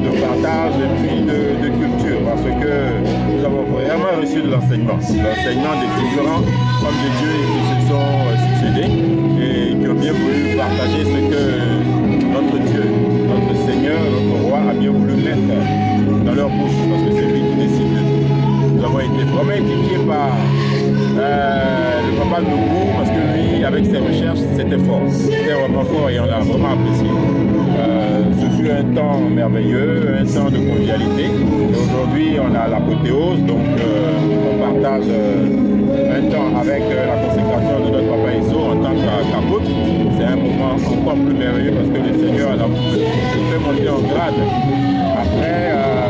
de partage et puis de culture, parce que nous avons vraiment reçu de l'enseignement des différents hommes de Dieu qui se sont succédés et qui ont bien voulu partager ce que notre Dieu, notre Seigneur, notre Roi a bien voulu mettre dans leur bouche, parce que c'est lui qui décide de tout. Nous avons été vraiment édifiés par le papa de Nougou, parce que lui, avec ses recherches, c'était fort. C'était vraiment fort et on l'a vraiment apprécié. Ce fut un temps merveilleux, un temps de convivialité. Et aujourd'hui, on a l'apothéose, donc on partage un temps avec la consécration de notre papa Isso en tant qu'apôtre. C'est un moment encore plus merveilleux parce que le Seigneur a fait monter en grade. Après,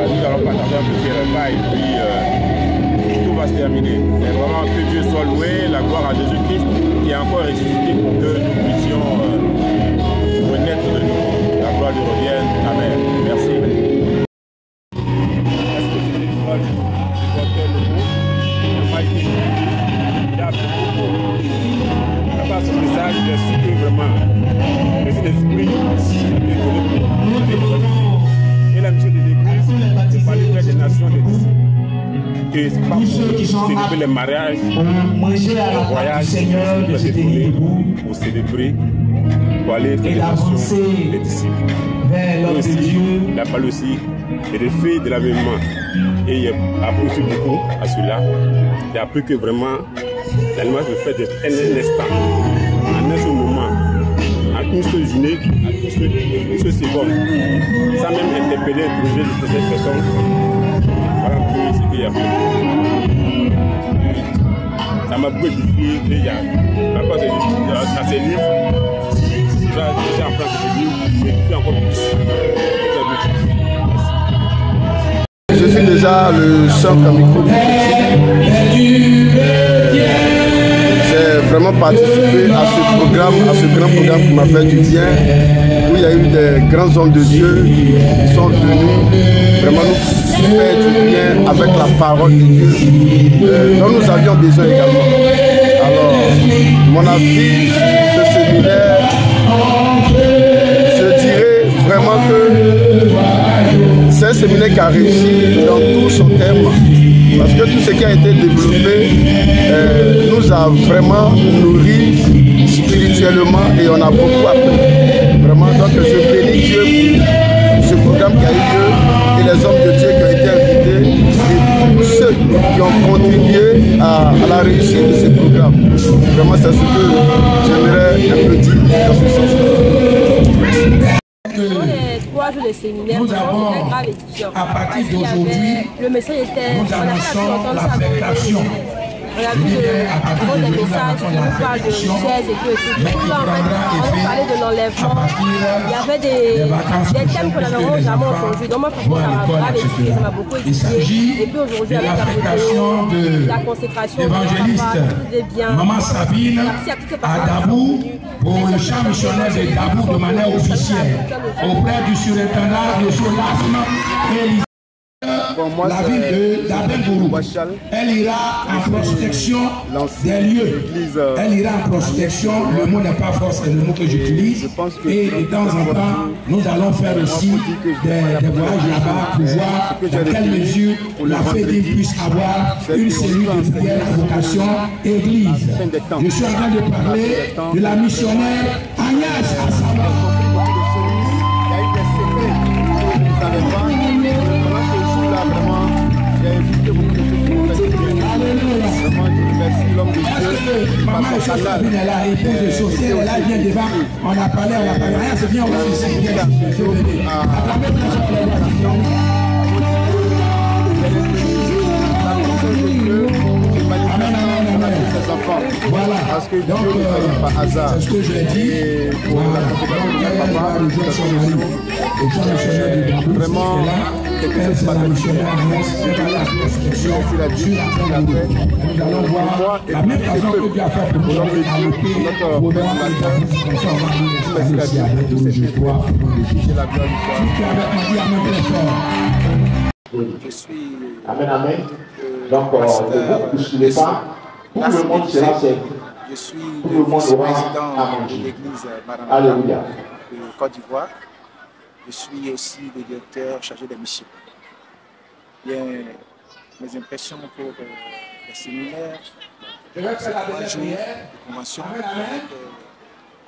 nous allons partager un petit repas et puis tout va se terminer. Et vraiment que Dieu soit loué, la gloire à Jésus-Christ qui est encore ressuscité pour que nous puissions renaître de nouveau. La gloire lui revienne. Amen. Merci. Ce message, j'ai su que vraiment le Saint-Esprit a été donné pour les et la mission de l'Église, c'est pas les frères des nations des disciples. Et c'est pas pour célébrer les mariages, les voyages, c'est pour célébrer, pour aller faire les nations des disciples. Et aussi, la parole aussi est des faits de l'avènement. Et il a appris beaucoup à cela. Il a appris que vraiment, l'aliment se fait un instant, en un seul moment, en une seule journée, en une seule seconde, sans même interpeller, interroger cette personne. Voilà un peu ce qu'il y a fait. Ça m'a beaucoup édifié. Il y a dans ces livres, j'ai appris ces livres, mais il fait encore plus. Je suis déjà le chef micro. J'ai vraiment participé à ce programme, à ce grand programme qui m'a fait du bien, où il y a eu des grands hommes de Dieu qui sont venus vraiment nous faire du bien avec la parole de Dieu, dont nous avions besoin également. Alors, mon avis sur ce séminaire, je dirais vraiment que c'est un séminaire qui a réussi dans tout son thème, parce que tout ce qui a été développé nous a vraiment nourris spirituellement et on a beaucoup appris. Vraiment, donc je bénis Dieu pour ce programme qui a eu lieu et les hommes de Dieu qui ont été invités et tous ceux qui ont contribué à la réussite de ce programme. Vraiment, c'est ce que j'aimerais un peu dire dans ce sens. Le séminaire, nous avons à partir d'aujourd'hui, le message était, nous annonçons la perfection. On a vu des messages qui nous parlent de richesse et tout. On parlait de l'enlèvement. Il y avait des thèmes qu'on n'avait jamais entendus. Donc moi, franchement, ça m'a grave édifié, ça m'a beaucoup édifié. Et puis aujourd'hui, avec la consécration, Maman Sabine à Dabou pour le champ missionnaire de Dabou de manière officielle auprès du surintendant de Solasme et la ville de Dabengourou. Elle ira en prospection des lieux. Elle ira en prospection, le mot n'est pas fort, c'est le mot que j'utilise. Et de temps en temps, nous allons faire aussi des voyages là-bas pour voir dans quelle mesure la FEDIM puisse avoir une cellule de prière à vocation église. Je suis en train de parler de la missionnaire Agnès Assama. Maman Sabine est là, épouse de Saucier, elle là, vient devant, on a parlé, rien, c'est bien, on va ici, Voilà, parce que Dieu ne fait pas hasard. C'est ce que je l'ai dit. Pour la consécration de papa, vraiment, quelque chose pas de missionnaire. C'est la Dieu qui l'a fait. Nous allons voir la même façon que Dieu a fait pour notre merci à Dieu, tous ces choses. J'ai la gloire du Je suis. Amen, amen. Donc, ne vous bousculez pas. Tout le monde sera servi. Je suis Tout le monde aura vice-président à manger. de l'église Alléluia. de Côte d'Ivoire. Je suis aussi le directeur chargé des missions. Bien, mes impressions pour les séminaires, je vais faire la dernière prière. Convention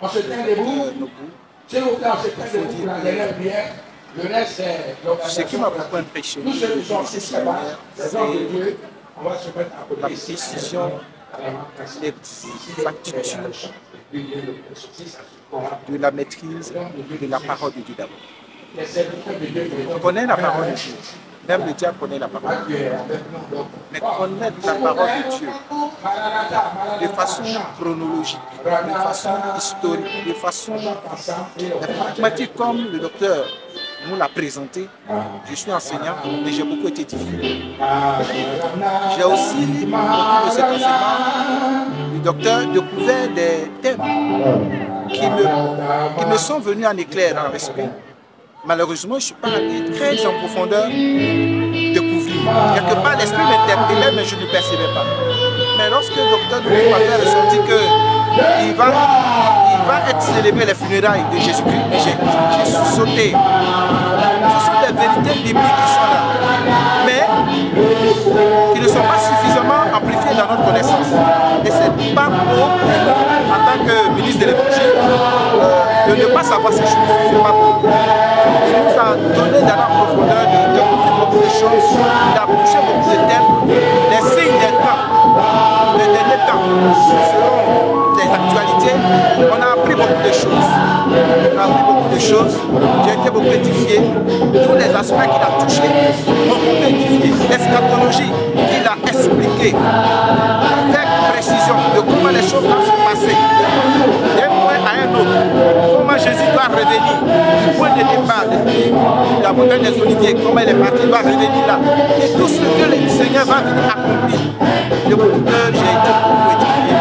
On se tient debout. S'il vous plaît, on se tient debout pour la dernière prière. Le reste, c'est ce qui m'a beaucoup impressionné tous ceux qui sont ces séminaires, c'est on va se mettre à côté la précision, l'exactitude de la maîtrise de la parole de Dieu d'abord. On connaît la parole de Dieu. Même le diable connaît la parole de Dieu. Mais connaître la parole de Dieu de façon chronologique, de façon historique, de façon pragmatique comme le docteur nous l'a présenté. Je suis enseignant, mais j'ai beaucoup été édifié. J'ai aussi, au cours de cet enseignement, le docteur découvert des thèmes qui me sont venus en éclair, en l'esprit. Malheureusement, je ne suis pas allé très en profondeur découvrir. Quelque part, l'esprit m'interpellait, mais je ne percevais pas. Mais lorsque le docteur nous m'a fait ressentir qu'il va être célébré les funérailles de Jésus-Christ, j'ai sauté. Ce sont des vérités bibliques qui sont là, mais qui ne sont pas suffisamment amplifiées dans notre connaissance. Et c'est pas pour, en tant que ministre de l'Évangile, de ne pas savoir ces choses. C'est pas pour. Il nous a donné dans la profondeur de beaucoup de choses. Il a touché beaucoup de thèmes, les signes des temps, des derniers temps, selon les actualités. On a appris beaucoup de choses. J'ai été beaucoup édifié. Tous les aspects qu'il a touchés m'ont beaucoup édifié. L'eschatologie qu'il a expliqué avec précision de comment les choses doivent se passer d'un point à un autre. Comment Jésus doit revenir du point de départ de la montagne des Oliviers, comment il est parti, il doit revenir là. Et tout ce que le Seigneur va venir accomplir. J'ai été beaucoup édifié.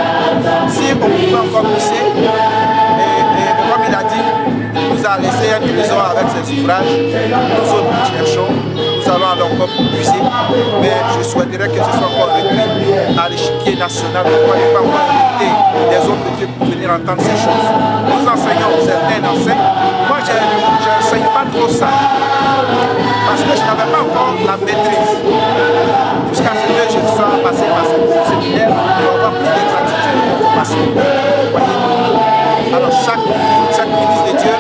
Si on pouvait encore pousser, et comme il a dit, il nous a laissé un trésor avec ses ouvrages. Nous autres, nous cherchons. Nous allons alors encore puiser. Mais je souhaiterais que ce soit encore repris à l'échiquier national. Pourquoi ne pas encore inviter des hommes de Dieu pour venir entendre ces choses. Nous enseignons, certains enseignent. Moi, je n'enseigne pas trop ça. Parce que je n'avais pas encore la maîtrise. Jusqu'à ce que je sois passé par ce séminaire pour avoir plus d'exactitude de formation. Alors chaque ministre de Dieu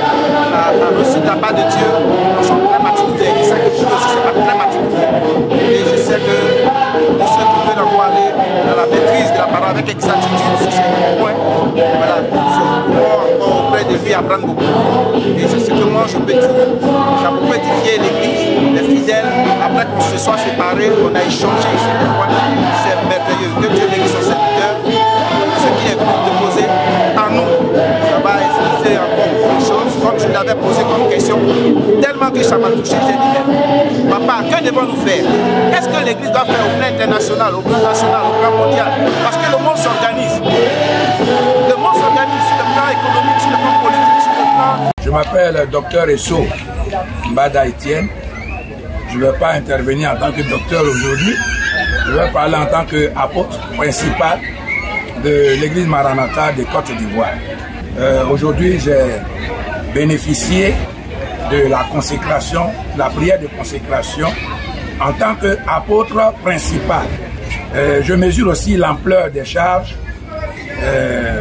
a reçu de la part de Dieu dans son très particulier. Et chaque ministre aussi, c'est pas très particulier. Et je sais que tous ceux qui veulent encore aller dans la maîtrise de la parole avec exactitude sur ces points, voilà, encore auprès de lui apprendre beaucoup. Et c'est ce que moi je peux dire. Ça a beaucoup édifié l'église, les fidèles. Après qu'on se soit séparés, on a échangé sur les points. C'est merveilleux. Que Dieu bénisse son serviteur. Ce qui est venu déposer en nous, ça va expliquer encore beaucoup de choses, comme je l'avais posé comme question, tellement que ça m'a touché, j'ai dit, papa, que devons-nous faire? Qu'est-ce que l'Église doit faire au plan international, au plan national, au plan mondial? Parce que le monde s'organise. Le monde s'organise sur le plan économique, sur le plan politique, sur le plan... Je m'appelle Dr Esso Mbada Etienne. Je ne vais pas intervenir en tant que docteur aujourd'hui. Je vais parler en tant qu'apôtre principal de l'église Maranatha de Côte d'Ivoire. Aujourd'hui, j'ai bénéficié de la consécration, de la prière de consécration en tant qu'apôtre principal. Je mesure aussi l'ampleur des charges,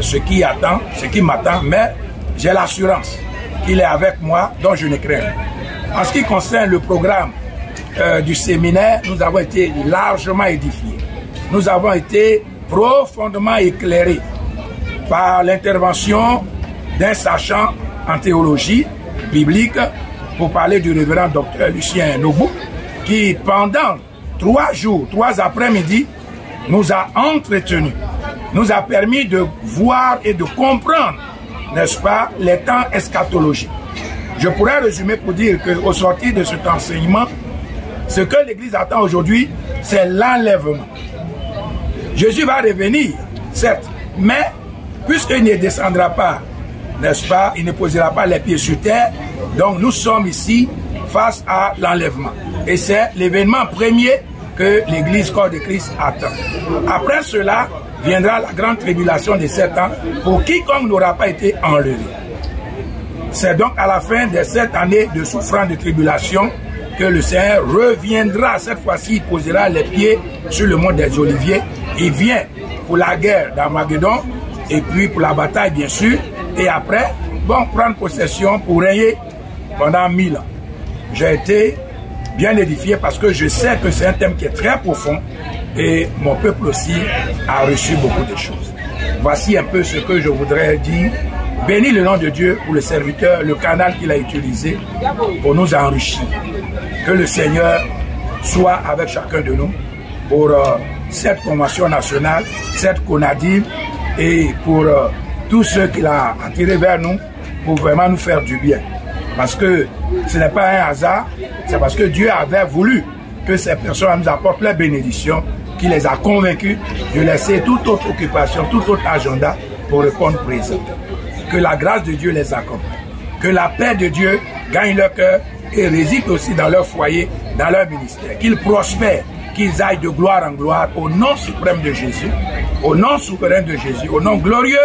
ce qui m'attend, mais j'ai l'assurance qu'il est avec moi, dont je ne crains pas. En ce qui concerne le programme du séminaire, nous avons été largement édifiés. Nous avons été profondément éclairé par l'intervention d'un sachant en théologie biblique pour parler du révérend docteur Lucien Nobu qui pendant 3 jours, 3 après-midi nous a entretenus, nous a permis de voir et de comprendre, n'est-ce pas, les temps eschatologiques. Je pourrais résumer pour dire qu'au sortir de cet enseignement, ce que l'Église attend aujourd'hui, c'est l'enlèvement. Jésus va revenir, certes, mais puisqu'il ne descendra pas, n'est-ce pas, il ne posera pas les pieds sur terre, donc nous sommes ici face à l'enlèvement. Et c'est l'événement premier que l'Église corps de Christ attend. Après cela, viendra la grande tribulation de 7 ans pour quiconque n'aura pas été enlevé. C'est donc à la fin de cette année de souffrance, de tribulation, que le Seigneur reviendra. Cette fois-ci, il posera les pieds sur le mont des Oliviers. Il vient pour la guerre d'Armageddon, et puis pour la bataille, bien sûr. Et après, bon, prendre possession pour régner pendant 1000 ans. J'ai été bien édifié parce que je sais que c'est un thème qui est très profond et mon peuple aussi a reçu beaucoup de choses. Voici un peu ce que je voudrais dire. Bénis le nom de Dieu pour le serviteur, le canal qu'il a utilisé pour nous enrichir. Que le Seigneur soit avec chacun de nous pour cette convention nationale, cette CONADIM et pour tous ceux qu'il a attirés vers nous pour vraiment nous faire du bien. Parce que ce n'est pas un hasard, c'est parce que Dieu avait voulu que ces personnes nous apportent la bénédiction, qui les a convaincus de laisser toute autre occupation, tout autre agenda pour répondre présent. Que la grâce de Dieu les accompagne. Que la paix de Dieu gagne leur cœur et réside aussi dans leur foyer, dans leur ministère. Qu'ils prospèrent, qu'ils aillent de gloire en gloire au nom suprême de Jésus, au nom souverain de Jésus, au nom glorieux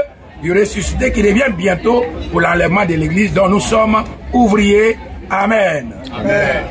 du ressuscité qui revient bientôt pour l'enlèvement de l'Église dont nous sommes ouvriers. Amen. Amen.